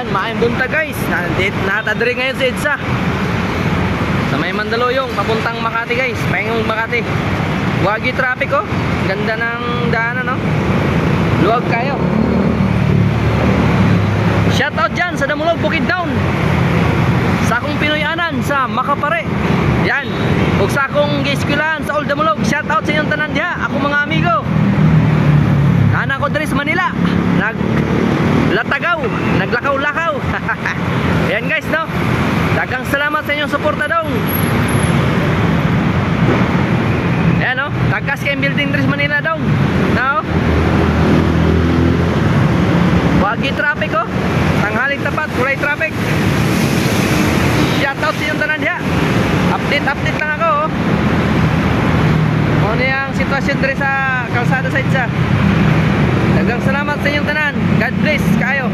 Yan, maayong bunta guys. Natadiri ngayon sa EDSA. Sa may Mandaluyong, papuntang Makati guys. Pahingong Makati. Wagi traffic oh. Ganda ng daanan no. Luwag kayo. Shoutout dyan sa Damulog, Bukidnon. Sa akong Pinoyanan sa Makapare. Yan. Ug sa akong giskwilahan sa Old Damulog. Shoutout sa inyong tanan diha. Ako mga amigo. Ana ko diri sa Manila. Latagaw, naglakaw-lakaw. Ayan guys no. Daghang salamat sa inyong suporta dong. Ayan no. Tagas kay building diri sa Manila dong. No. Wagi traffic oh. Tanghaling tapat, kulay traffic. Shoutout sa inyong tanan diha. Update lang ako oh. Ano yung sitwasyon diri sa kalsada sa EDSA. Daghang salamat sa inyong tanan. God bless kayo.